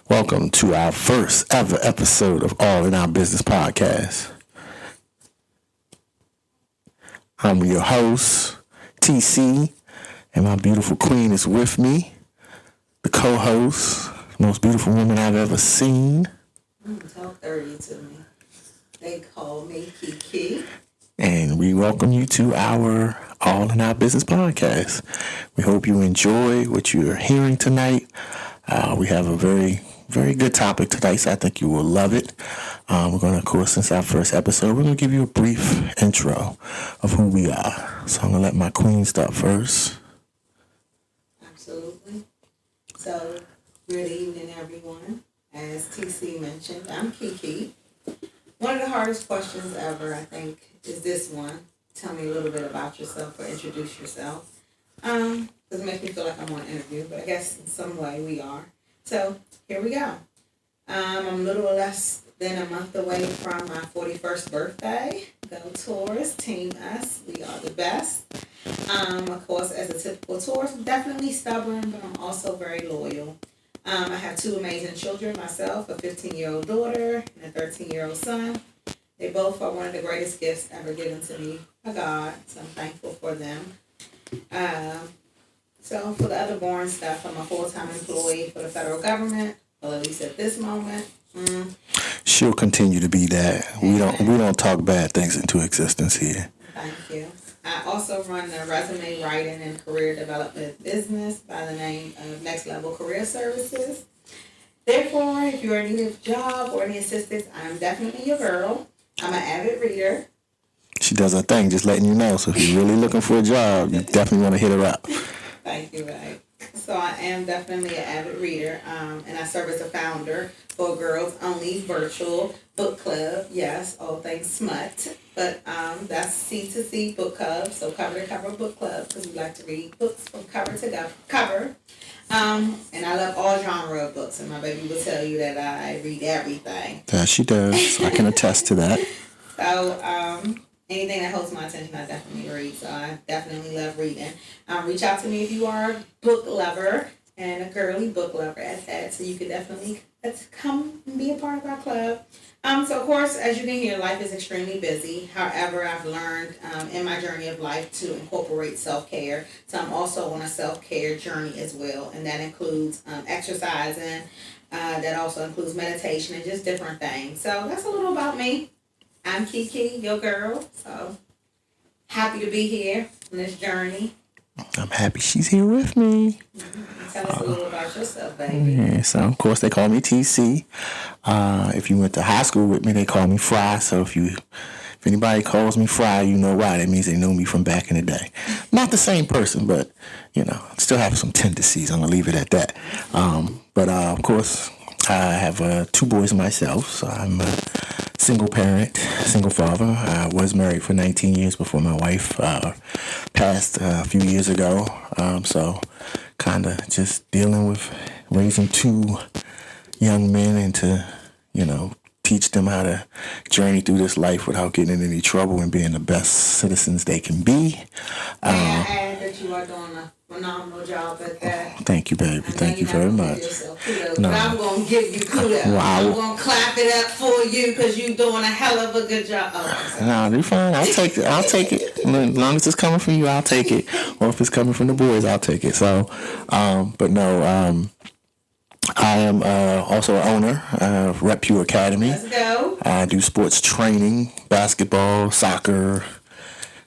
Welcome to our first ever episode of All in Our Business podcast. I'm your host, TC, and my beautiful queen is with me, the co-host, most beautiful woman I've ever seen. Talk 30 to me. They call me Kiki. And we welcome you to our All in Our Business podcast. We hope you enjoy what you're hearing tonight. We have a very, very good topic tonight, so I think you will love it. We're going to, of course, since our first episode, we're going to give you a brief intro of who we are. So I'm going to let my queen start first. Absolutely. So, good evening, everyone. As TC mentioned, I'm Kiki. One of the hardest questions ever, I think, is this one. Tell me a little bit about yourself or introduce yourself. Doesn't make me feel like I'm on an interview, but I guess in some way we are. So, here we go. I'm a little less than a month away from my 41st birthday. Go Taurus, Team Us, we are the best. Of course, as a typical Taurus, I'm definitely stubborn, but I'm also very loyal. I have two amazing children myself, a 15-year-old daughter and a 13-year-old son. They both are one of the greatest gifts ever given to me by God, so I'm thankful for them. So for the other boring stuff, I'm a full-time employee for the federal government, well, at least at this moment. She'll continue to be that. We don't talk bad things into existence here. Thank you. I also run the resume writing and career development business by the name of Next Level Career Services. Therefore, if you're in need of a job or any assistance, I'm definitely your girl. I'm an avid reader. She does her thing, just letting you know. So if you're really looking for a job, you definitely want to hit her up. Thank you, right. So I am definitely an avid reader, and I serve as a founder for Girls Only Virtual Book Club. Yes, all things smut, but that's C2C Book Club, so cover to cover book club, because we like to read books from cover to cover. And I love all genre of books, and my baby will tell you that I read everything. Yeah, she does. I can attest to that. So, anything that holds my attention, I definitely read. So I definitely love reading. Reach out to me if you are a book lover and a girly book lover at that. So you could definitely come and be a part of our club. So of course, as you can hear, life is extremely busy. However, I've learned in my journey of life to incorporate self-care. So I'm also on a self-care journey as well. And that includes exercising. That also includes meditation and just different things. So that's a little about me. I'm Kiki, your girl, so happy to be here on this journey. I'm happy she's here with me. Tell us a little about yourself, baby. Yeah, so of course they call me TC. If you went to high school with me, they call me Fry. So if anybody calls me Fry, you know why. That means they know me from back in the day. Not the same person, but still have some tendencies. I'm gonna leave it at that. But of course, I have two boys myself, so I'm a single parent, single father. I was married for 19 years before my wife passed a few years ago. So kind of just dealing with raising two young men and to, teach them how to journey through this life without getting in any trouble and being the best citizens they can be. I add that you are doing a phenomenal job at that. Thank you, baby. Thank you very much. No. But I'm going to give you kudos. I'm going to clap it up for you because you're doing a hell of a good job. No, you're fine. I'll take it. As long as it's coming from you, I'll take it. Or if it's coming from the boys, I'll take it. So, but no, I am also an owner of Rep Pure Academy. Let's go. I do sports training, basketball, soccer,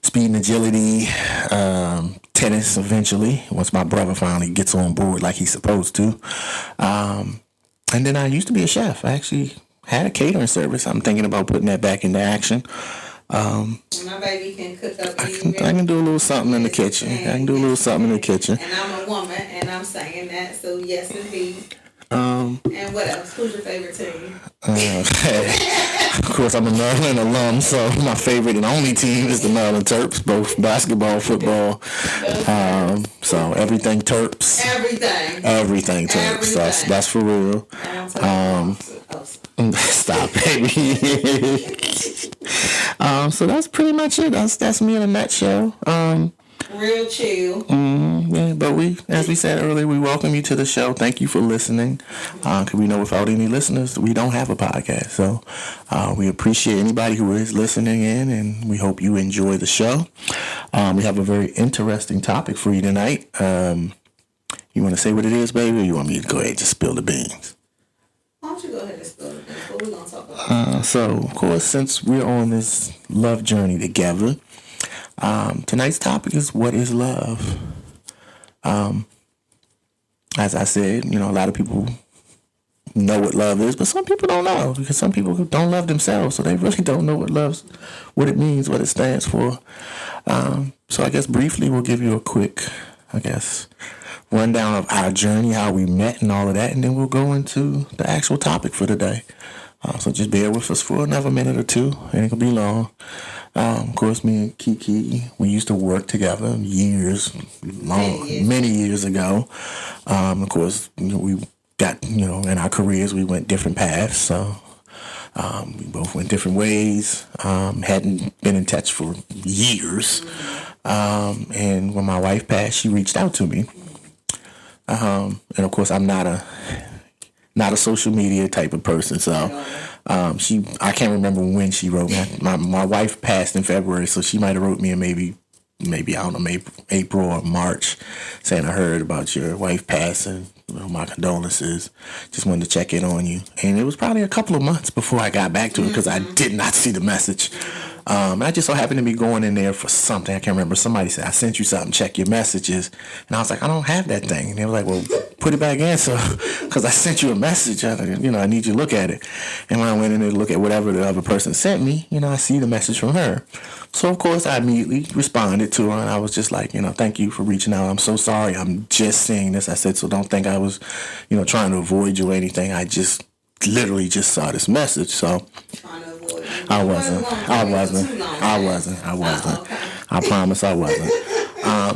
speed and agility, tennis eventually, once my brother finally gets on board like he's supposed to. And then I used to be a chef. I actually had a catering service. I'm thinking about putting that back into action. My baby can cook up. I can do a little something in the kitchen. And I'm a woman, and I'm saying that, so yes, indeed. And what else? Who's your favorite team? Of course, I'm a Maryland alum, so my favorite and only team is the Maryland Terps, both basketball, football. So everything Terps. Everything Terps. That's for real. Stop, baby. So that's pretty much it. That's me in a nutshell. Real chill. Yeah, but as we said earlier, we welcome you to the show. Thank you for listening. Because we know without any listeners, we don't have a podcast. So we appreciate anybody who is listening in, and we hope you enjoy the show. We have a very interesting topic for you tonight. You want to say what it is, baby, or you want me to go ahead and just spill the beans? Why don't you go ahead and spill the beans? What we going to talk about? So, of course, since we're on this love journey together, tonight's topic is what is love? As I said, a lot of people know what love is, but some people don't know because some people don't love themselves, so they really don't know what it means, what it stands for. So I guess briefly we'll give you a quick, rundown of our journey, how we met and all of that, and then we'll go into the actual topic for today. So just bear with us for another minute or two. It ain't gonna be long. Of course, me and Kiki, we used to work together many years ago. Of course, we got, in our careers, we went different paths. So we both went different ways. Hadn't been in touch for years. And when my wife passed, she reached out to me. And of course, I'm not a social media type of person, so I can't remember when she wrote me. My wife passed in February, so she might have wrote me in maybe I don't know, maybe April or March, saying I heard about your wife passing. My condolences. Just wanted to check in on you. And it was probably a couple of months before I got back to it because I did not see the message. I just so happened to be going in there for something. I can't remember. Somebody said, I sent you something, check your messages. And I was like, I don't have that thing. And they were like, well, put it back in. So, because I sent you a message, I need you to look at it. And when I went in there to look at whatever the other person sent me, I see the message from her. So, of course, I immediately responded to her. And I was just like, thank you for reaching out. I'm so sorry. I'm just seeing this. I said, so don't think I was, trying to avoid you or anything. I just literally just saw this message. So, I wasn't. I promise I wasn't.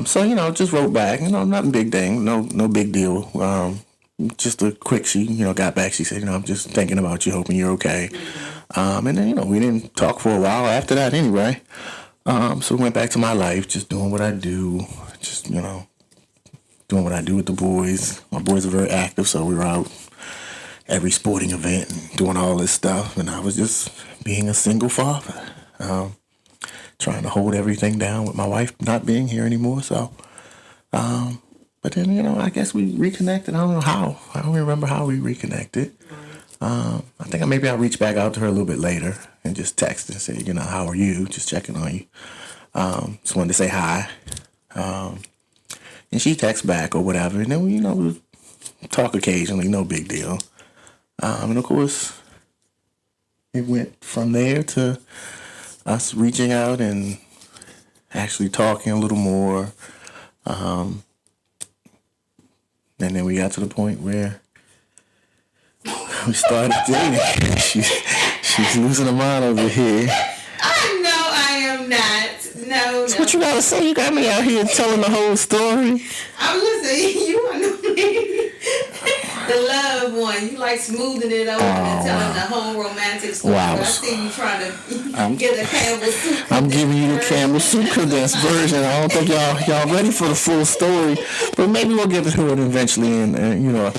So, just wrote back, nothing big thing, no big deal. Just a quick, she, got back. She said, I'm just thinking about you, hoping you're okay. And then, we didn't talk for a while after that anyway. So we went back to my life, just doing what I do, just, doing what I do with the boys. My boys are very active, so we were out every sporting event and doing all this stuff. And I was just being a single father, trying to hold everything down with my wife not being here anymore. So, but then, I guess we reconnected. I don't know how. I don't remember how we reconnected. I think maybe I'll reach back out to her a little bit later and just text and say, how are you? Just checking on you. Just wanted to say hi. And she texts back or whatever. And then, we talk occasionally, no big deal. And of course, it went from there to us reaching out and actually talking a little more. And then we got to the point where we started dating. She's losing her mind over here. I know I am not. No. That's what you gotta say. You got me out here telling the whole story. I'm listening. You want to me. The love one. You like smoothing it over and telling the whole romantic story. Wow. I see you trying to get the Campbell soup. I'm giving you the Campbell soup condensed version. I don't think y'all ready for the full story, but maybe we'll get to it eventually in a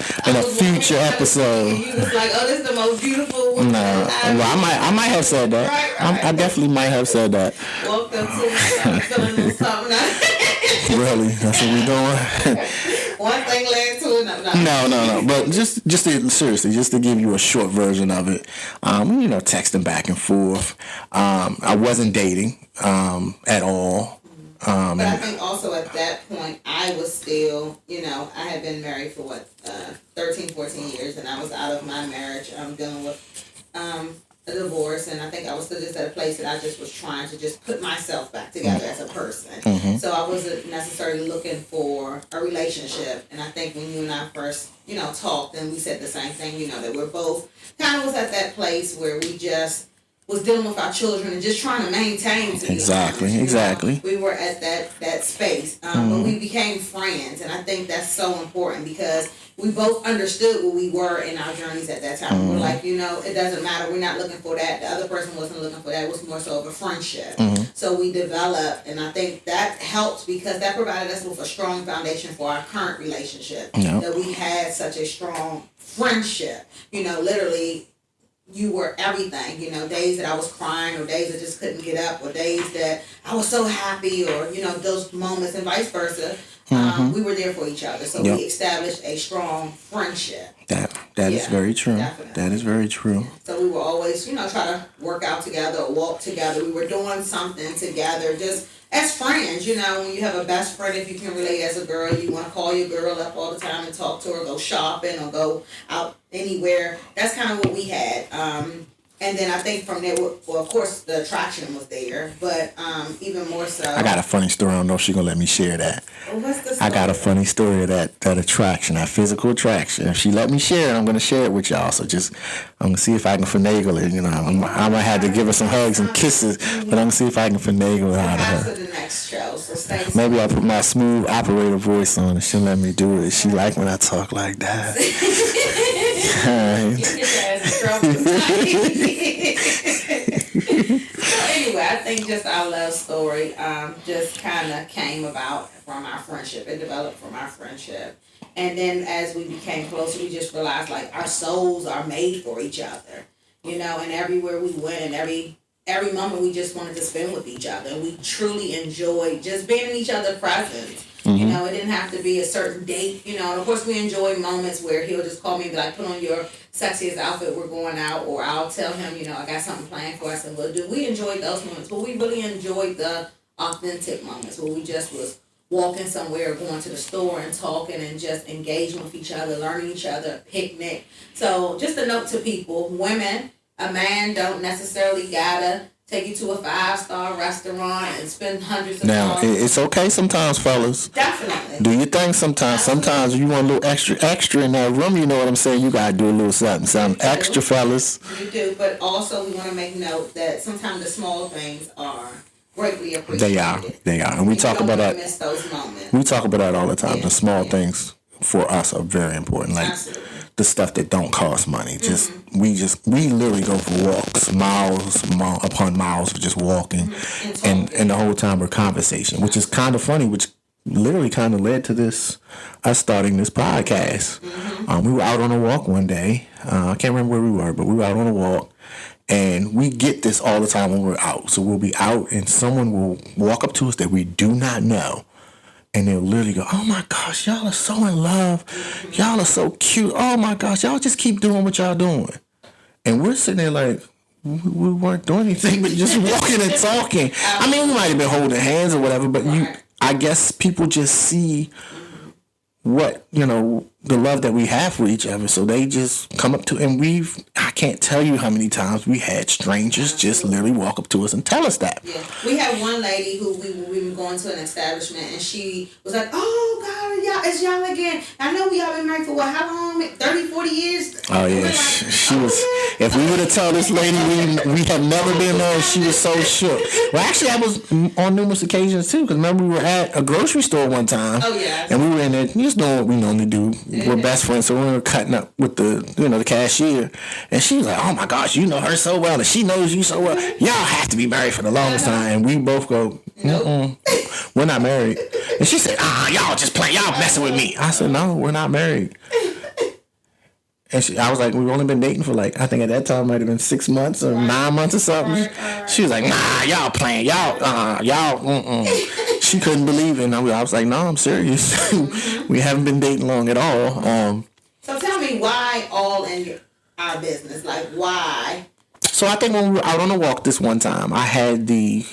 future episode. You was like, oh, this is the most beautiful one. No, well, I might have said that. Right. I definitely might have said that. Walked up to me, feeling something. Really? That's what we're doing? One thing led to another. No. But seriously, just to give you a short version of it, texting back and forth. I wasn't dating at all. But I think also at that point, I was still, I had been married for 13, 14 years, and I was out of my marriage. I'm dealing with a divorce, and I think I was still just at a place that I just was trying to just put myself back together as a person. Mm-hmm. So I wasn't necessarily looking for a relationship. And I think when you and I first, talked, and we said the same thing, that we're both kind of was at that place where we just was dealing with our children and just trying to maintain. Exactly. We were at that space, but we became friends, and I think that's so important because we both understood what we were in our journeys at that time. We were like, it doesn't matter. We're not looking for that. The other person wasn't looking for that. It was more so of a friendship. So we developed, and I think that helped because that provided us with a strong foundation for our current relationship. That we had such a strong friendship. Literally, you were everything. Days that I was crying, or days that just couldn't get up, or days that I was so happy, or those moments, and vice versa. We were there for each other, so we established a strong friendship. That is very true. Definitely. That is very true. So we were always, try to work out together or walk together. We were doing something together, just as friends. When you have a best friend, if you can relate as a girl, you want to call your girl up all the time and talk to her, go shopping or go out anywhere. That's kind of what we had. And then I think from there, well, of course, the attraction was there, but even more so. I got a funny story. I don't know if she's going to let me share that. What's the story? I got a funny story of that attraction, that physical attraction. If she let me share it, I'm going to share it with y'all. So I'm going to see if I can finagle it. I might have to give her some hugs and kisses, but I'm going to see if I can finagle it out of her. After the next show, so stay Maybe I'll put my smooth operator voice on and she'll let me do it. She like when I talk like that. Get your ass in trouble. So anyway, I think just our love story just kind of came about from our friendship. It developed from our friendship. And then as we became closer, we just realized like our souls are made for each other. And everywhere we went and every moment we just wanted to spend with each other. And we truly enjoyed just being in each other's presence. It didn't have to be a certain date, and of course we enjoy moments where he'll just call me and be like, put on your sexiest outfit, we're going out, or I'll tell him, I got something planned for us and we'll do. We enjoyed those moments, but we really enjoyed the authentic moments where we just was walking somewhere, going to the store and talking and just engaging with each other, learning each other, picnic. So just a note to people, women, a man don't necessarily gotta take you to a 5-star restaurant and spend hundreds of dollars. Now, it's okay sometimes, fellas. Definitely. Do your thing sometimes. Absolutely. Sometimes you want a little extra in that room, you know what I'm saying? You got to do a little something extra, fellas. You do, but also we want to make note that sometimes the small things are greatly appreciated. They are. And we talk about that. Miss those moments. We talk about that all the time. The small things for us are very important. Like Absolutely. The stuff that don't cost money. We literally go for walks, miles upon miles of just walking, and the whole time we're conversation, which is kind of funny, which literally kind of led to us starting this podcast. We were out on a walk one day. I can't remember where we were, but we were out on a walk, and we get this all the time when we're out. So we'll be out, and someone will walk up to us that we do not know. And they'll literally go, oh my gosh, y'all are so in love. Y'all are so cute. Oh my gosh, y'all just keep doing what y'all doing. And we're sitting there like, we weren't doing anything but just walking and talking. I mean, we might have been holding hands or whatever, but I guess people just see what, the love that we have for each other. So they just come up to, and I can't tell you how many times we had strangers just literally walk up to us and tell us that. Yeah. We had one lady who we were going to an establishment, and she was like, oh God, it's y'all again. I know we all been married for how long? 30, 40 years? Oh yeah. She was, if we would have told this lady we have never been married, she was so shook. Well, actually I was on numerous occasions too, because remember we were at a grocery store one time. Oh yeah. And we were in there, just doing what we normally do. We're best friends, so we were cutting up with the cashier, and she was like, "Oh my gosh, you know her so well, and she knows you so well. Y'all have to be married for the longest time." And we both go, "Nope, we're not married." And she said, "Y'all just playing, y'all messing with me." I said, "No, we're not married." And I was like, we've only been dating for I think at that time it might have been 6 months or 9 months or something. She was like, nah, y'all playing, y'all. She couldn't believe it. And I was like, no, I'm serious. We haven't been dating long at all. So tell me why all in our business? Like why? So I think when we were out on a walk this one time, I had we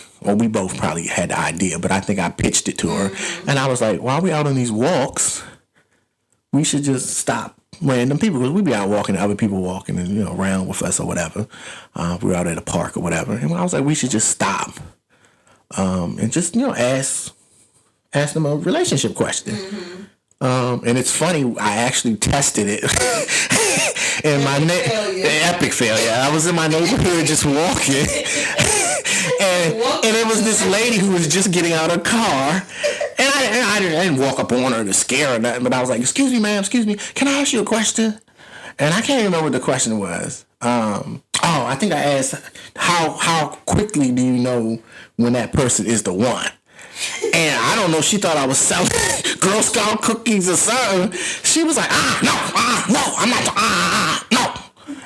both probably had the idea, but I think I pitched it to her. And I was like, while we out on these walks, we should just stop random people, because we'd be out walking and other people walking and around with us or whatever. We were out at a park or whatever, and I was like, we should just stop and just ask them a relationship question. And it's funny, I actually tested it in my epic failure. I was in my neighborhood just walking, and it was this lady who was just getting out of her car. And And I didn't walk up on her to scare her or nothing, but I was like, excuse me, ma'am, excuse me, can I ask you a question? And I can't remember what the question was. I think I asked, how quickly do you know when that person is the one? And I don't know, she thought I was selling Girl Scout cookies or something. She was like, no, I'm not, no.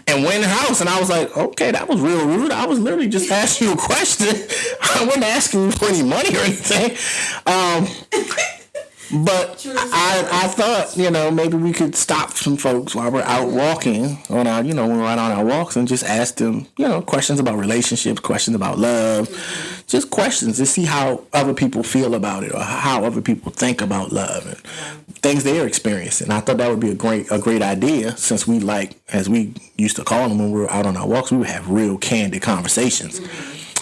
And went in the house, and I was like, okay, that was real rude. I was literally just asking you a question. I wasn't asking you for any money or anything. But I thought, maybe we could stop some folks while we're out walking on our, when we're out on our walks and just ask them, questions about relationships, questions about love, just questions to see how other people feel about it or how other people think about love and things they're experiencing. I thought that would be a great idea, since we, like, as we used to call them when we were out on our walks, we would have real candid conversations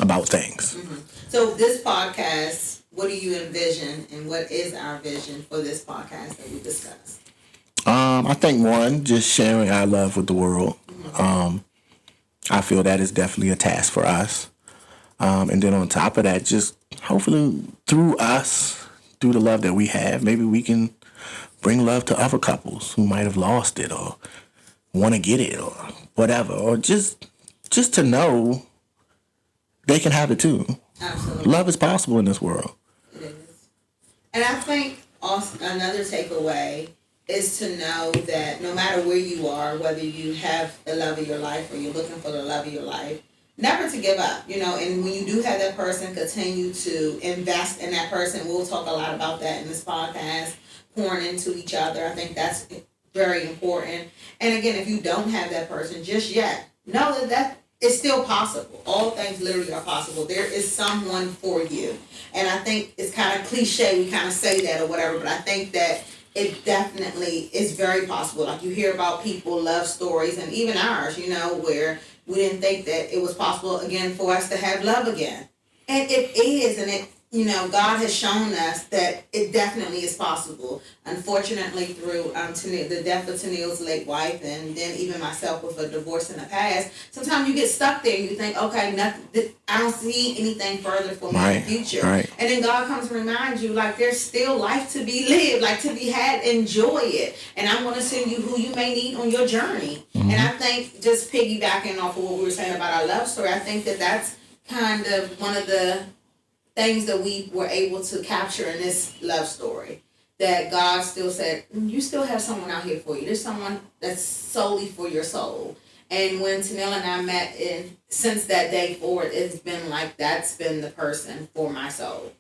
about things. So this podcast, what do you envision, and what is our vision for this podcast that we discussed? I think one, just sharing our love with the world. I feel that is definitely a task for us. And then on top of that, just hopefully through us, through the love that we have, maybe we can bring love to other couples who might have lost it or want to get it or whatever, or just to know they can have it too. Absolutely. Love is possible in this world. It is. And I think also another takeaway is to know that no matter where you are, whether you have the love of your life or you're looking for the love of your life, never to give up, and when you do have that person, continue to invest in that person. We'll talk a lot about that in this podcast, pouring into each other. I think that's very important. And again, if you don't have that person just yet, know that it's still possible. All things literally are possible. There is someone for you. And I think it's kind of cliche, we kind of say that or whatever, but I think that it definitely is very possible. Like, you hear about people, love stories, and even ours, where we didn't think that it was possible again for us to have love again. And it is, and it, God has shown us that it definitely is possible. Unfortunately, through the death of Tennille's late wife, and then even myself with a divorce in the past, sometimes you get stuck there and you think, okay, nothing, I don't see anything further for me in the future. Right. And then God comes to remind you, like, there's still life to be lived, like, to be had, enjoy it. And I'm going to send you who you may need on your journey. Mm-hmm. And I think, just piggybacking off of what we were saying about our love story, I think that that's kind of one of the things that we were able to capture in this love story, that God still said, you still have someone out here for you. There's someone that's solely for your soul. And when Tennille and I met, since that day forward, it's been like, that's been the person for my soul.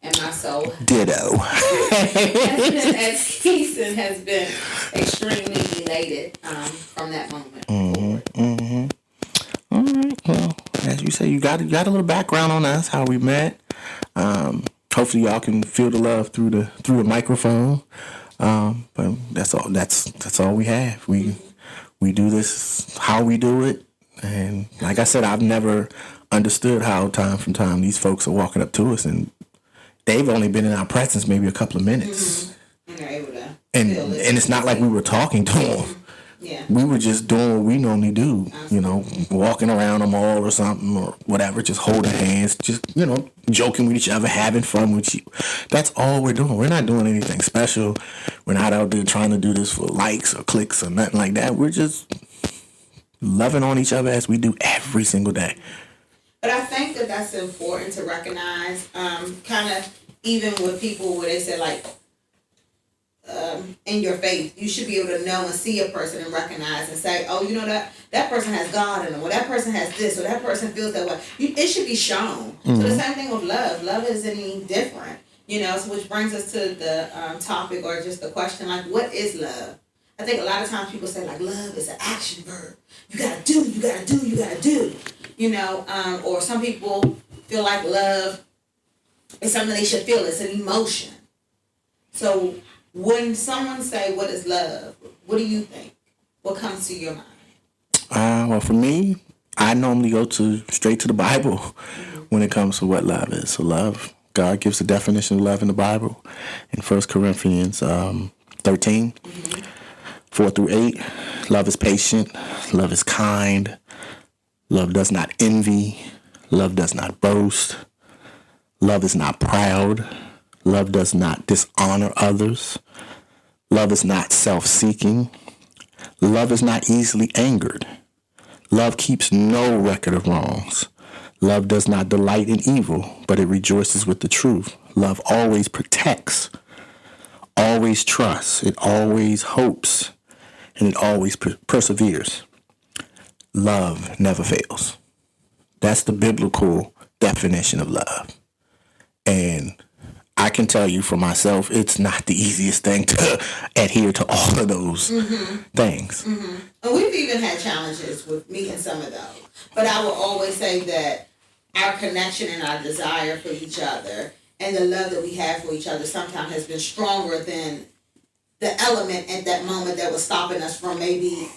And my soul ditto has been at peace and has been extremely elated from that moment forward. Mm-hmm. All right, well, as you say, you got a little background on us, how we met. Hopefully y'all can feel the love through the microphone. But that's all we have. We do this how we do it. And like I said, I've never understood how time from time these folks are walking up to us and they've only been in our presence maybe a couple of minutes. Mm-hmm. And they're able to and it's not like we were talking to them. Yeah. We were just doing what we normally do, walking around a mall or something or whatever, just holding hands, just, joking with each other, having fun with you. That's all we're doing. We're not doing anything special. We're not out there trying to do this for likes or clicks or nothing like that. We're just loving on each other as we do every single day. But I think that that's important to recognize, kind of even with people where they say, like, in your faith, you should be able to know and see a person and recognize and say, oh, that person has God in them, or that person has this, or that person feels that way. It should be shown. Mm-hmm. So the same thing with love. Love isn't any different, so which brings us to the topic, or just the question, like, what is love? I think a lot of times people say, like, love is an action verb. You gotta do, you gotta do, you gotta do. Or some people feel like love is something they should feel. It's an emotion. So when someone say, what is love? What do you think? What comes to your mind? Well, for me, I normally go straight to the Bible when it comes to what love is. So love, God gives a definition of love in the Bible in 1 Corinthians 13, 4 through 8. Love is patient. Love is kind. Love does not envy. Love does not boast. Love is not proud. Love does not dishonor others. Love is not self-seeking. Love is not easily angered. Love keeps no record of wrongs. Love does not delight in evil, but it rejoices with the truth. Love always protects, always trusts, it always hopes, and it always perseveres. Love never fails. That's the biblical definition of love. And I can tell you for myself, it's not the easiest thing to adhere to all of those things. Mm-hmm. And we've even had challenges with meeting some of those. But I will always say that our connection and our desire for each other and the love that we have for each other sometimes has been stronger than the element at that moment that was stopping us from maybe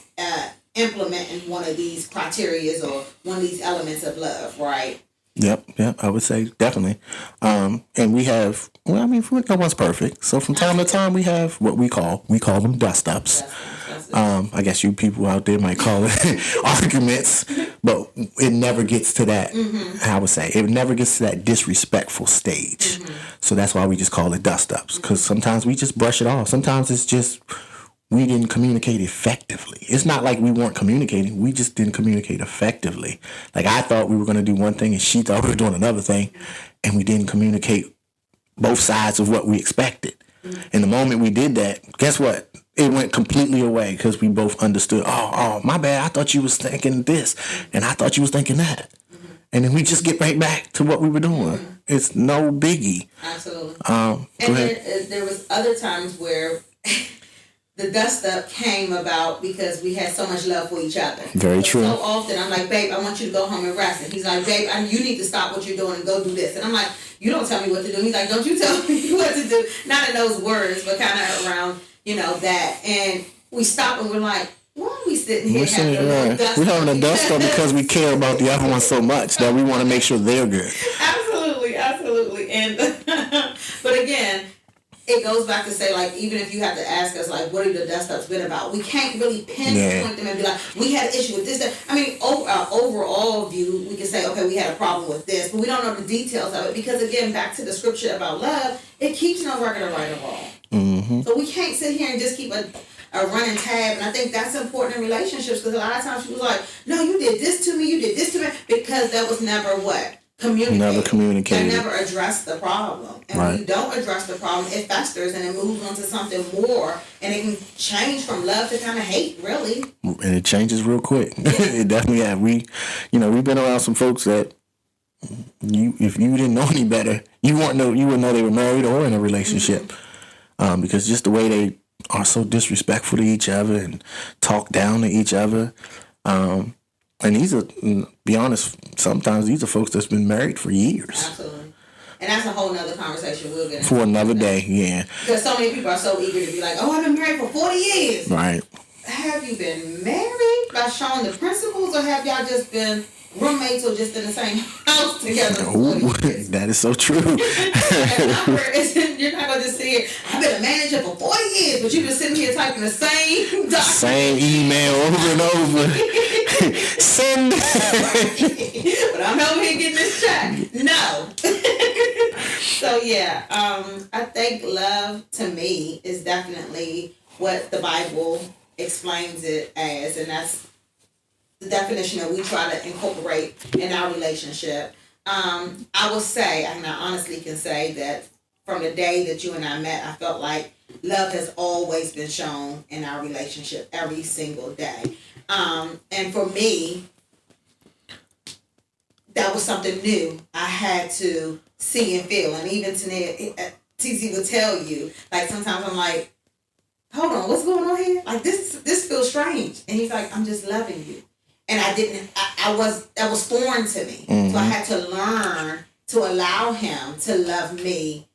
implementing one of these criterias or one of these elements of love, right? Yep, I would say definitely. And we have, well, I mean, no one's perfect. So from time to time, we have what we call them dust-ups. I guess you people out there might call it arguments, but it never gets to that, I would say. It never gets to that disrespectful stage. So that's why we just call it dust-ups, because sometimes we just brush it off. Sometimes it's just we didn't communicate effectively. It's not like we weren't communicating. We just didn't communicate effectively. Like I thought we were going to do one thing and she thought we were doing another thing, and we didn't communicate both sides of what we expected. And the moment we did that, guess what? It went completely away because we both understood, oh, my bad. I thought you was thinking this and I thought you was thinking that. And then we just get right back to what we were doing. It's no biggie. Absolutely. And then there was other times where the dust up came about because we had so much love for each other. Very true. So often I'm like, babe, I want you to go home and rest. And he's like, babe, you need to stop what you're doing and go do this. And I'm like, you don't tell me what to do. He's like, don't you tell me what to do. Not in those words, but kind of around, that. And we stop and we're like, why are we sitting here having a dust up? We're having a dust up because we care about the other one so much that we want to make sure they're good. Absolutely. And but again, it goes back to say, like, even if you have to ask us, like, what are the dust-ups been about? We can't really pinpoint them and be like, we had an issue with this. That. I mean, our overall view, we can say, okay, we had a problem with this, but we don't know the details of it because, again, back to the scripture about love, it keeps no record of right or wrong. Mm-hmm. So we can't sit here and just keep a running tab, and I think that's important in relationships because a lot of times people are like, no, you did this to me, because that was never what? Never communicated. They never addressed the problem. And when you don't address the problem, it festers and it moves on to something more. And it can change from love to kind of hate, really. And it changes real quick. Yeah. It definitely has. We've been around some folks that if you didn't know any better, you wouldn't know they were married or in a relationship. Mm-hmm. Because just the way they are so disrespectful to each other and talk down to each other. And these are, be honest, sometimes these are folks that's been married for years. Absolutely. And that's a whole nother conversation we'll get into. For another day, yeah. Because so many people are so eager to be like, oh, I've been married for 40 years. Right. Have you been married by showing the principles, or have y'all just been roommates or just in the same house together? Ooh, that is so true. And you're not going to just sit here, I've been a manager for 40 years, but you've been sitting here typing the same document. Same email over and over. Send. But I'm over here getting this check. No. So, yeah, I think love, to me, is definitely what the Bible explains it as, and that's the definition that we try to incorporate in our relationship. I will say, and I honestly can say that from the day that you and I met, I felt like love has always been shown in our relationship every single day. And for me, that was something new I had to see and feel. And even TC would tell you, like, sometimes I'm like, hold on, what's going on here? Like, this feels strange. And he's like, I'm just loving you. And that was foreign to me. Mm-hmm. So I had to learn to allow him to love me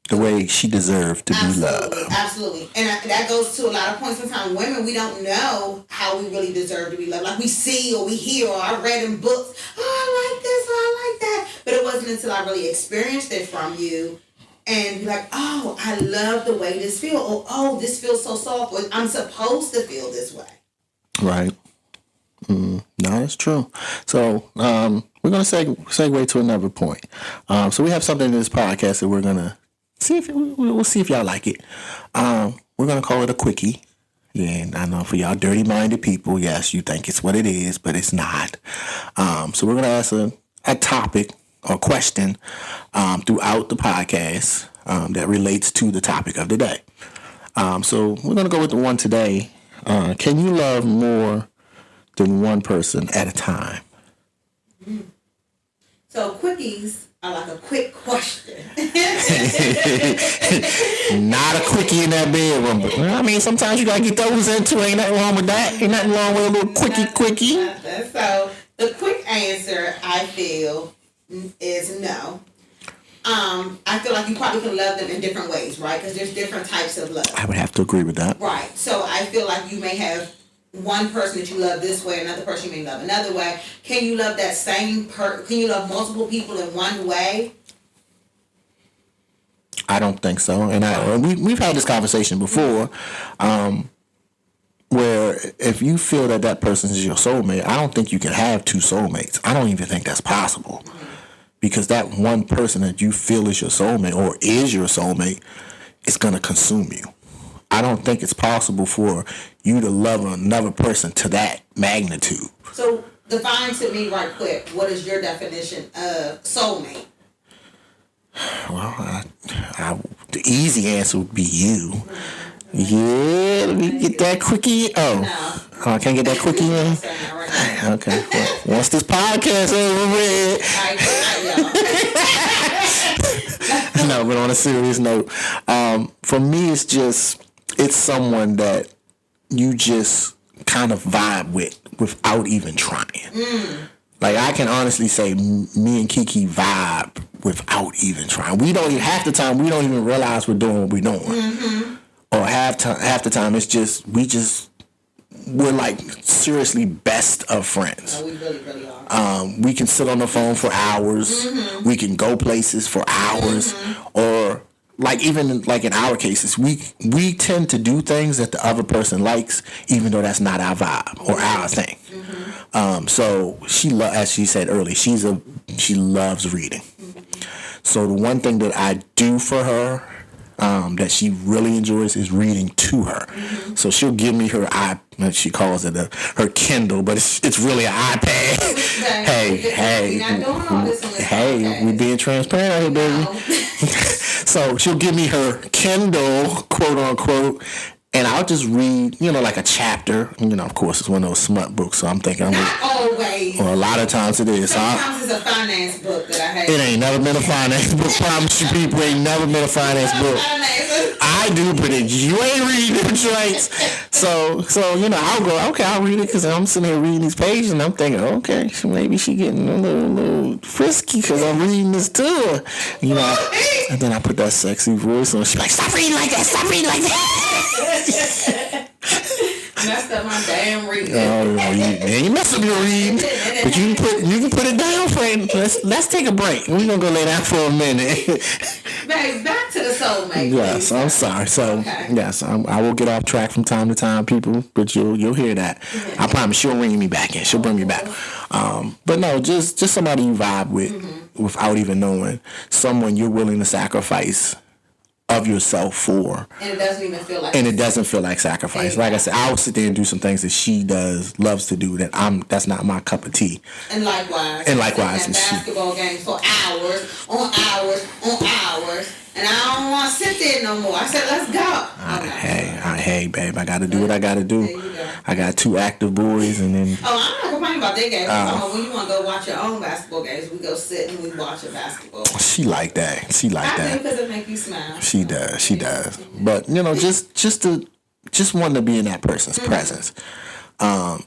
the way she deserved to be loved. Absolutely. And that goes to a lot of points. Sometimes women, we don't know how we really deserve to be loved. Like we see or we hear or I read in books, oh, I like this or I like that. But it wasn't until I really experienced it from you and be like, oh, I love the way this feels. Or, oh, this feels so soft. Or I'm supposed to feel this way. Right. No, that's true. So we're going to segue to another point. So we have something in this podcast that we're going to We'll see if y'all like it. We're gonna call it a quickie. Yeah, and I know for y'all dirty-minded people, yes, you think it's what it is, but it's not. So we're gonna ask a topic or question throughout the podcast that relates to the topic of the day. So we're gonna go with the one today. Can you love more than one person at a time? So quickies are like a quick question. Not a quickie in that bedroom, but I mean, sometimes you gotta get those into. Ain't nothing wrong with that. Ain't nothing wrong with a little quickie. Nothing. So the quick answer, I feel, is no. I feel like you probably can love them in different ways, right? Because there's different types of love. I would have to agree with that. Right. So I feel like you may have one person that you love this way, another person you may love another way. Can you love that same can you love multiple people in one way? I don't think so. And we've had this conversation before, where if you feel that person is your soulmate, I don't think you can have two soulmates. I don't even think that's possible. Because that one person that you feel is your soulmate or is your soulmate is going to consume you. I don't think it's possible for you to love another person to that magnitude. So define to me right quick, what is your definition of soulmate? Well, the easy answer would be you. Yeah, let me get that quickie. Oh, I can't get that quickie in? Okay. Well, once this podcast over with. No, but on a serious note, for me, it's someone that you just kind of vibe with without even trying. Like, I can honestly say me and Kiki vibe without even trying. Half the time, we don't even realize we're doing what we're doing. Mm-hmm. Or half the time, it's just, we're like seriously best of friends. No, we really, really are. We can sit on the phone for hours. Mm-hmm. We can go places for hours. Mm-hmm. Or like even like in our cases, we tend to do things that the other person likes, even though that's not our vibe or our thing. Mm-hmm. So as she said earlier, she loves reading. Mm-hmm. So the one thing that I do for her that she really enjoys is reading to her. Mm-hmm. So she'll give me her she calls it her Kindle, but it's really an iPad. Hey, we being transparent out here, baby. No. So she'll give me her Kindle, quote unquote, and I'll just read, like a chapter. Of course, it's one of those smut books, so I'm thinking not always. Well, a lot of times it is. Sometimes it's a finance book that I have. It ain't never been a finance book. Promise you, people, ain't never been a finance book. I do, but you ain't reading them joints. So I'll go, okay, I'll read it because I'm sitting here reading these pages and I'm thinking, okay, so maybe she getting a little frisky because I'm reading this to her. And then I put that sexy voice on. She's like, stop reading like that, stop reading like that. Messed up my damn reading. You messed up your reading, but you can put it down, friend. Let's take a break. We're gonna go lay down for a minute. Babe, back to the soulmate. Yes, please. I'm sorry. So yes, I will get off track from time to time, people, but you'll hear that. Mm-hmm. I promise she'll ring me back in. She'll bring me back. But no, just somebody you vibe with without even knowing, someone you're willing to sacrifice of yourself for. And it doesn't even feel like it doesn't feel like sacrifice. Like I said, I'll sit there and do some things that she loves to do that's not my cup of tea. And likewise. And basketball games for hours, on hours, on hours. And I don't want to sit there no more. I said, let's go. Hey, babe, I got to do what I got to do. I got 2 active boys and then... Oh, I'm not complaining about their games. When you want to go watch your own basketball games, we go sit and we watch a basketball. She like that. I do because it makes you smile. She does. But, just wanting to be in that person's presence. And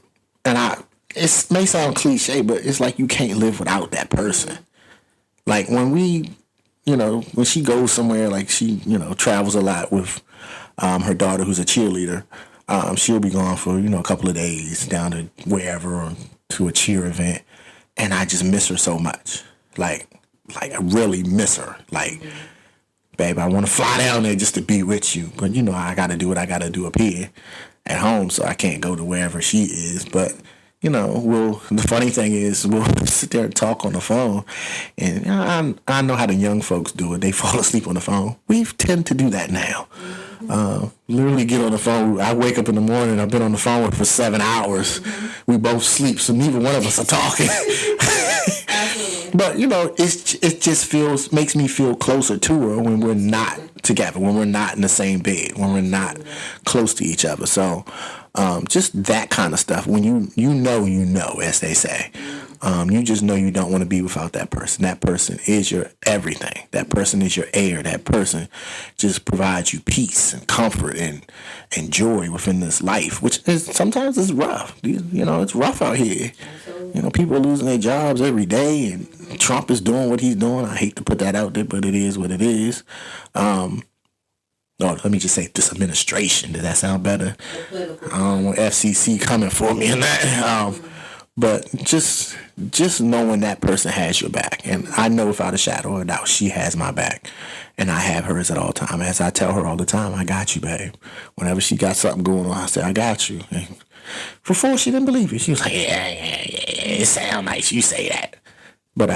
it may sound cliche, but it's like you can't live without that person. Like when when she goes somewhere, like she, travels a lot with her daughter who's a cheerleader, she'll be gone for, a couple of days down to wherever or to a cheer event. And I just miss her so much. Like I really miss her. Like, babe, I want to fly down there just to be with you. But, I got to do what I got to do up here at home, so I can't go to wherever she is. But, the funny thing is, we'll sit there and talk on the phone, and I know how the young folks do it. They fall asleep on the phone. We tend to do that now. Literally get on the phone. I wake up in the morning, I've been on the phone with for 7 hours. We both sleep, so neither one of us are talking. But, it just makes me feel closer to her when we're not together, when we're not in the same bed, when we're not close to each other. So, just that kind of stuff. When you know, as they say. You just know you don't want to be without that person. That person is your everything. That person is your air. That person just provides you peace and comfort and joy within this life, which is sometimes it's rough. It's rough out here. People are losing their jobs every day, and Trump is doing what he's doing. I hate to put that out there, but it is what it is. Let me just say this administration. Does that sound better? I don't want FCC coming for me in that. But just knowing that person has your back. And I know without a shadow of a doubt she has my back. And I have hers at all times. As I tell her all the time, I got you, babe. Whenever she got something going on, I say, I got you. And before, she didn't believe it. She was like, yeah, it sounds nice you say that. But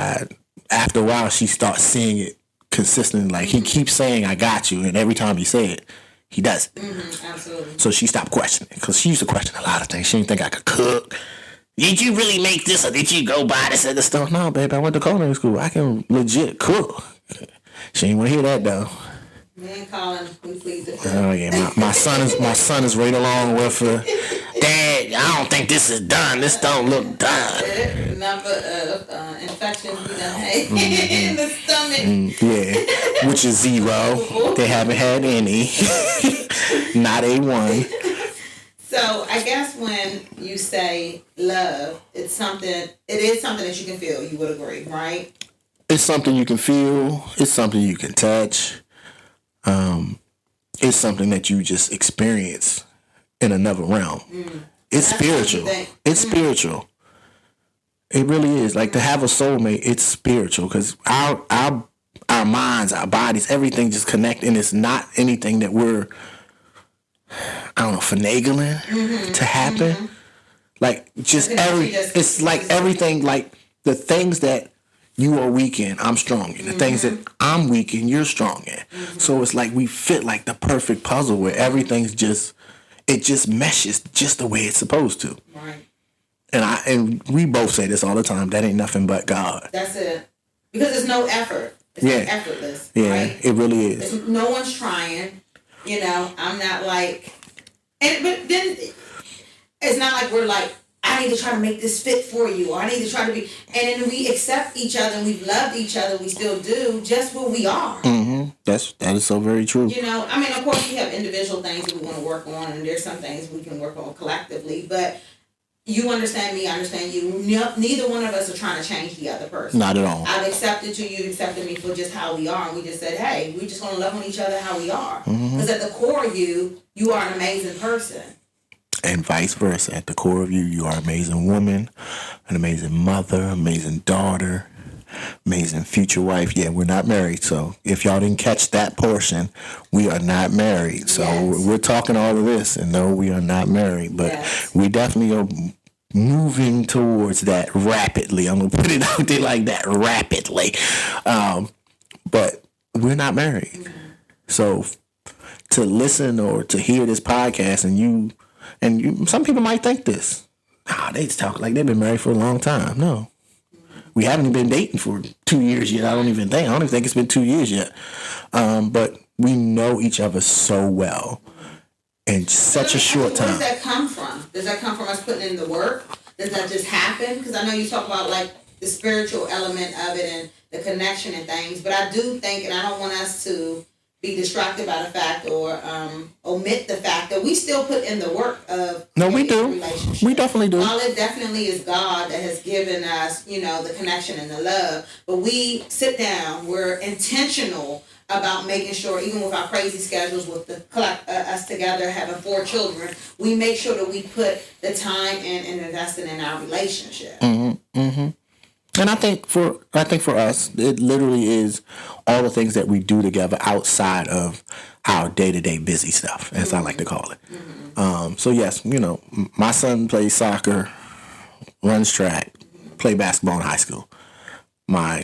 after a while, she starts seeing it consistently. Like, he keeps saying, I got you. And every time he say it, he does it. Absolutely. So she stopped questioning. Because she used to question a lot of things. She didn't think I could cook. Did you really make this, or did you go buy this other stuff? No, babe, I went to culinary school. I can legit cook. She ain't want to hear that, though. Me and Colin, we plead the fifth. Oh yeah, my son is right along with her. Dad, I don't think this is done. This don't look done. Number of infections we done had in the stomach. Yeah, which is 0. They haven't had any. Not a 1. So I guess when you say love, it is something that you can feel. You would agree, right? It's something you can feel. It's something you can touch. It's something that you just experience in another realm. It's spiritual. It's spiritual. It really is. Like, to have a soulmate, it's spiritual, because our minds, our bodies, everything just connect, and it's not anything that we're, I don't know, finagling to happen. Like, it's like everything, like the things that you are weak in, I'm strong in. The things that I'm weak in, you're strong in. So it's like we fit like the perfect puzzle where everything's just meshes just the way it's supposed to. Right. And we both say this all the time, that ain't nothing but God. That's it. Because there's no effort. It's like effortless. Yeah, right? It really is. No one's trying. I'm not like, but then it's not like we're like, I need to try to make this fit for you, or I need to try to be, and then we accept each other and we've loved each other, we still do, just who we are. That is so very true. Of course we have individual things that we want to work on, and there's some things we can work on collectively, but you understand me, I understand you. Neither one of us are trying to change the other person. Not at all. I've accepted you accepted me for just how we are, and we just said, hey, we're just going to love on each other how we are. Because at the core of you are an amazing person. And vice versa. At the core of you are an amazing woman, an amazing mother, amazing daughter, amazing future wife. Yeah, we're not married, so if y'all didn't catch that portion, we are not married. So we're talking all of this, and no, we are not married, but we definitely are moving towards that rapidly. I'm going to put it out there like that, rapidly. But we're not married. So to listen or to hear this podcast, and some people might think this, they just talk like they've been married for a long time. No. We haven't even been dating for 2 years yet. I don't even think it's been 2 years yet. But we know each other so well in such a short time. Where does that come from? Does that come from us putting in the work? Does that just happen? Because I know you talk about like the spiritual element of it and the connection and things. But I do think, and I don't want us to be distracted by the fact or omit the fact that we still put in the work of we do. We definitely do. While it definitely is God that has given us, the connection and the love, but we sit down, we're intentional about making sure, even with our crazy schedules, with us together having 4 children, we make sure that we put the time in and investing in our relationship. And I think for us, it literally is all the things that we do together outside of our day-to-day busy stuff, as I like to call it. So yes, my son plays soccer runs track, played basketball in high school. My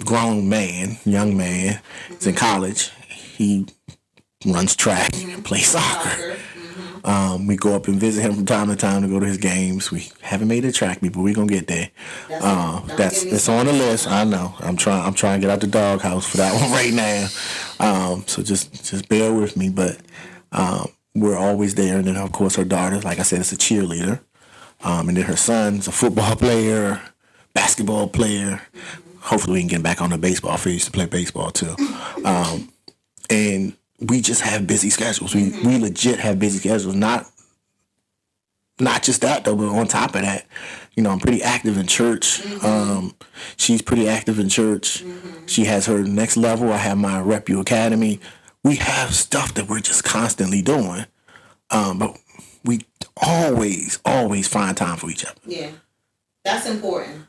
grown man, young man, is in college. He runs track, plays soccer. We go up and visit him from time to time to go to his games. We haven't made it track meet, but we're gonna get there. That's on the list. I know. I'm trying to get out the doghouse for that one right now. So just bear with me. But we're always there. And then of course her daughter, like I said, is a cheerleader. And then her son's a football player, basketball player. Hopefully we can get back on the baseball field. He used to play baseball too. And we just have busy schedules. We legit have busy schedules. Not just that though, but on top of that, I'm pretty active in church. She's pretty active in church. She has her next level. I have my Rep U Academy. We have stuff that we're just constantly doing. But we always find time for each other. Yeah. That's important.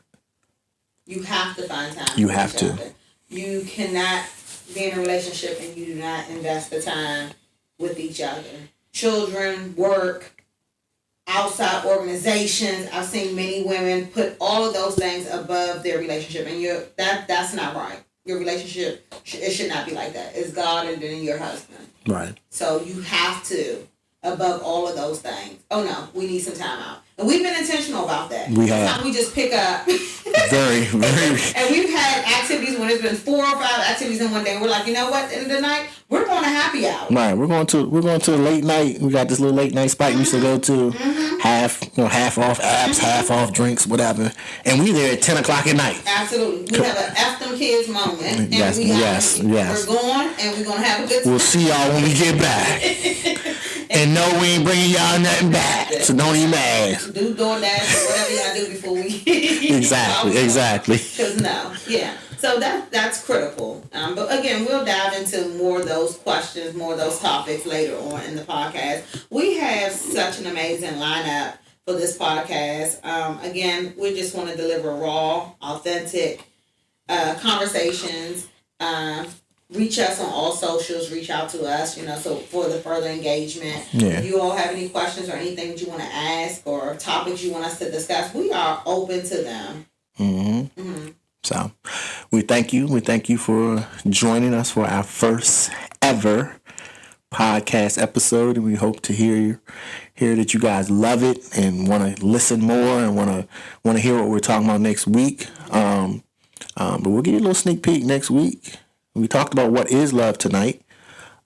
You have to find time. You have to. Other. You cannot be in a relationship and you do not invest the time with each other. Children, work, outside organizations. I've seen many women put all of those things above their relationship, and that's not right. Your relationship, it should not be like that. It's God and then your husband. Right. So you have to, above all of those things. Oh no, we need some time out. And we've been intentional about that. We have. Sometimes we just pick up. Very. And we've had activities when it's been 4 or 5 activities in one day. We're like, you know what? At the end of the night, we're going to happy hour. Right. We're going to a late night. We got this little late night spot we used to go to. Half off apps, half off drinks, whatever. And we there at 10 o'clock at night. Absolutely. We have an F them kids moment. And yes. We're going and we're going to have a good time. We'll see y'all when we get back. And no, we ain't bringing y'all nothing back. So don't even ask. Do DoorDash or whatever y'all do before we Exactly. Because no. Yeah. So that's critical. But again, we'll dive into more of those questions, more of those topics later on in the podcast. We have such an amazing lineup for this podcast. Again, we just want to deliver raw, authentic conversations. Reach us on all socials. Reach out to us, so for the further engagement. Yeah. If you all have any questions or anything that you want to ask or topics you want us to discuss, we are open to them. So we thank you. We thank you for joining us for our first ever podcast episode. And we hope to hear that you guys love it and want to listen more and want to hear what we're talking about next week. But we'll give you a little sneak peek next week. We talked about what is love tonight.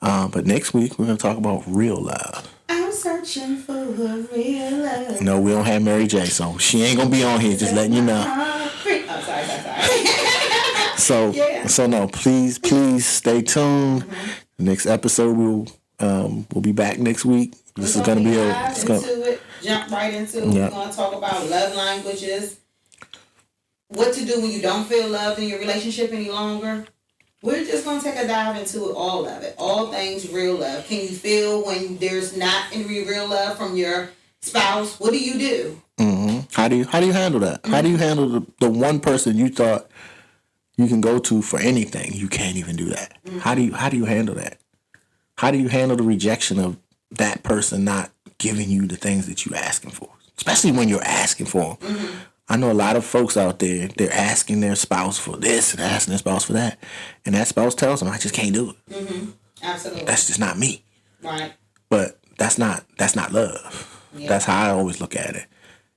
But next week we're going to talk about real love. I'm searching for a real love. No, we don't have Mary J, so she ain't going to be on here, just letting you know. Sorry. So no, please stay tuned. The next episode we'll be back next week. This is gonna be jump right into it. We're gonna talk about love languages, what to do when you don't feel loved in your relationship any longer. We're just gonna take a dive into all of it, all things real love. Can you feel when there's not any real love from your spouse? What do you do? How do you handle that? How do you handle the one person you thought you can go to for anything? You can't even do that. How do you handle that? How do you handle the rejection of that person not giving you the things that you're asking for, especially when you're asking for them? I know a lot of folks out there, they're asking their spouse for this and asking their spouse for that, and that spouse tells them, I just can't do it. Absolutely. That's just not me. Right. But that's not love. Yeah. That's how I always look at it.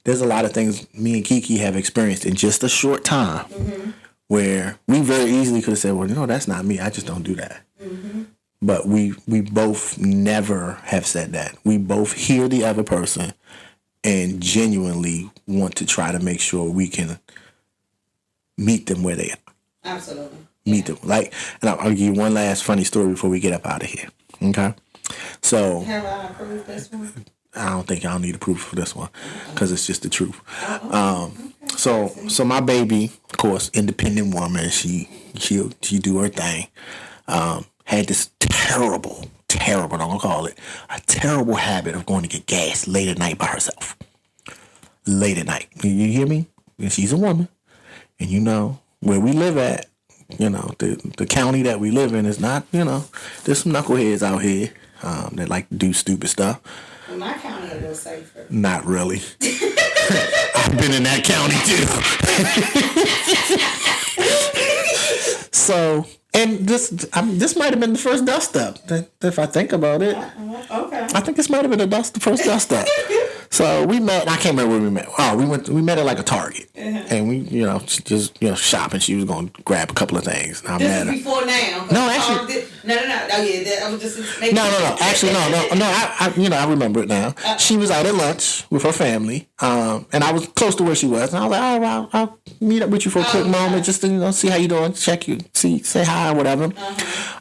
There's a lot of things me and Kiki have experienced in just a short time where we very easily could have said, well, that's not me. I just don't do that. But we both never have said that. We both hear the other person and genuinely want to try to make sure we can meet them where they are. Absolutely. Meet them. And I'll give you one last funny story before we get up out of here. Okay? So. Have I approved this one? I don't think y'all need proof for this one because it's just the truth. So my baby, of course, independent woman, she do her thing. Had this terrible, I'm gonna call it a terrible habit of going to get gas late at night by herself. Late at night. You hear me? And she's a woman, and where we live at, the county that we live in is not, there's some knuckleheads out here that like to do stupid stuff. In my county, a little safer. Not really. I've been in that county too. So, and this might have been the first dust up. If I think about it, Okay. I think this might have been the first dust up. So we met. I can't remember where we met. Oh, we met at like a Target, and we just shopping. She was going to grab a couple of things. And I This met is her. before now. No, actually. No. Oh yeah, I was just No. Actually, no. I remember it now. She was out at lunch with her family, and I was close to where she was. And I was like, all right, I'll meet up with you for a quick moment, just to see how you doing, check you, say hi, or whatever.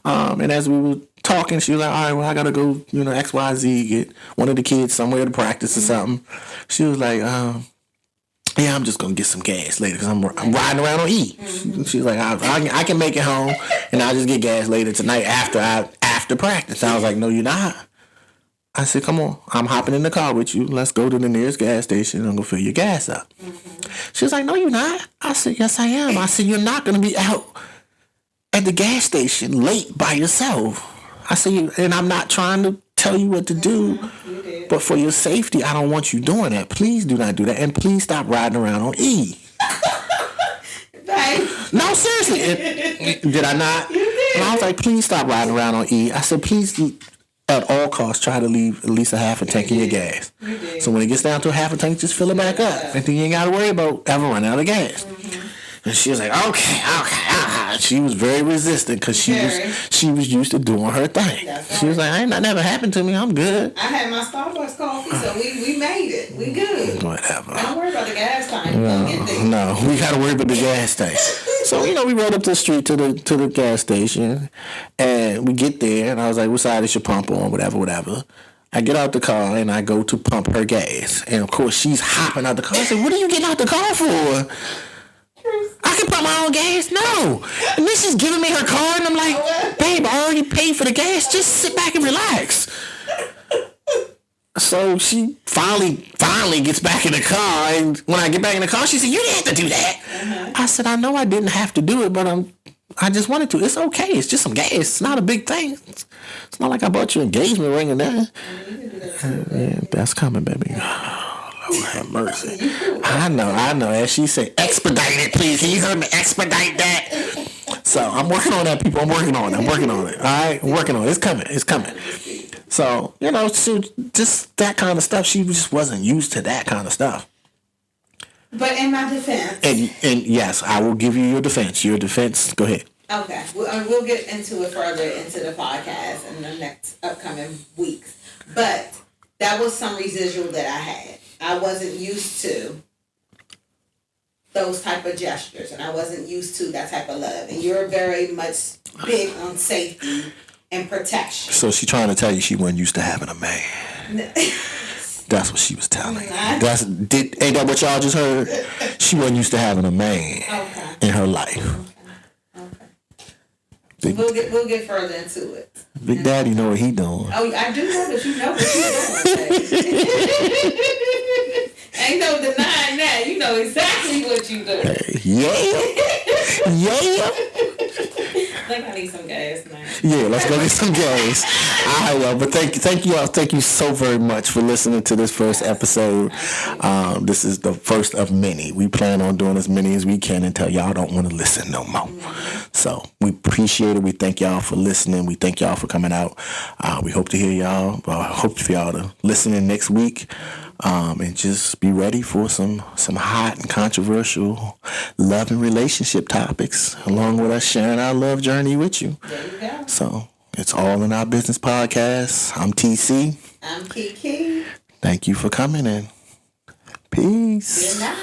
And as we were talking, she was like, all right, well, I gotta go, XYZ, get one of the kids somewhere to practice or something. She was like, yeah, I'm just gonna get some gas later because I'm riding around on E. She's like, I can make it home, and I'll just get gas later tonight after practice. I was like, no, you're not. I said, come on, I'm hopping in the car with you. Let's go to the nearest gas station and I'm gonna fill your gas up. She was like, no, you're not. I said, yes, I am. I said, you're not gonna be out at the gas station late by yourself. I said, and I'm not trying to tell you what to do, but for your safety, I don't want you doing that. Please do not do that, and please stop riding around on E. No, seriously. Did I not? You did. And I was like, please stop riding around on E. I said, please, at all costs, try to leave at least a half a tank in your gas. You did. So when it gets down to a half a tank, just fill it back up, and then you ain't got to worry about ever running out of gas. And she was like, okay. She was very resistant because she was used to doing her thing. That's She was like, ain't nothing ever happened to me. I'm good. I had my Starbucks coffee, so we made it. We good. Whatever. Don't worry about the gas tank. Don't get there. No, we got to worry about the gas tank. So, we rode up the street to the gas station, and we get there, and I was like, what side is your pump on? Whatever. I get out the car, and I go to pump her gas. And, of course, she's hopping out the car. I said, what are you getting out the car for? I can put my own gas? No. And this is giving me her card, and I'm like, babe, I already paid for the gas. Just sit back and relax. So she finally gets back in the car, and when I get back in the car, she said, you didn't have to do that. I said, I know I didn't have to do it, but I just wanted to. It's okay. It's just some gas. It's not a big thing. It's not like I bought you an engagement ring and that. Yeah, that's coming, baby. Lord have mercy. I know. As she said, expedite it, please. Can you hear me? Expedite that. So I'm working on that, people. I'm working on it. All right? I'm working on it. It's coming. So, so just that kind of stuff. She just wasn't used to that kind of stuff. But in my defense. And yes, I will give you your defense. Your defense. Go ahead. Okay. We'll get into it further into the podcast in the next upcoming weeks. But that was some residual that I had. I wasn't used to those type of gestures, and I wasn't used to that type of love. And you're very much big on safety and protection. So she's trying to tell you she wasn't used to having a man. That's what she was telling you. Ain't that what y'all just heard? She wasn't used to having a man in her life. Okay. We'll get further into it. Big Daddy know what he doing. Oh, I do know that you know what you're doing. Ain't no denying that. You know exactly what you doing. Yeah. I think I need some gas now. Yeah, let's go get some gas. All right, well, but thank you all. Thank you so very much for listening to this first episode. This is the first of many. We plan on doing as many as we can until y'all don't want to listen no more. So we appreciate it. We thank y'all for listening. We thank y'all for coming out. We hope to hear y'all. Hope for y'all to listen in next week. And just be ready for some hot and controversial love and relationship topics, along with us sharing our love journey with you. There you go. So it's All in Our Business podcast. I'm TC. I'm Kiki. Thank you for coming in. Peace. Good night.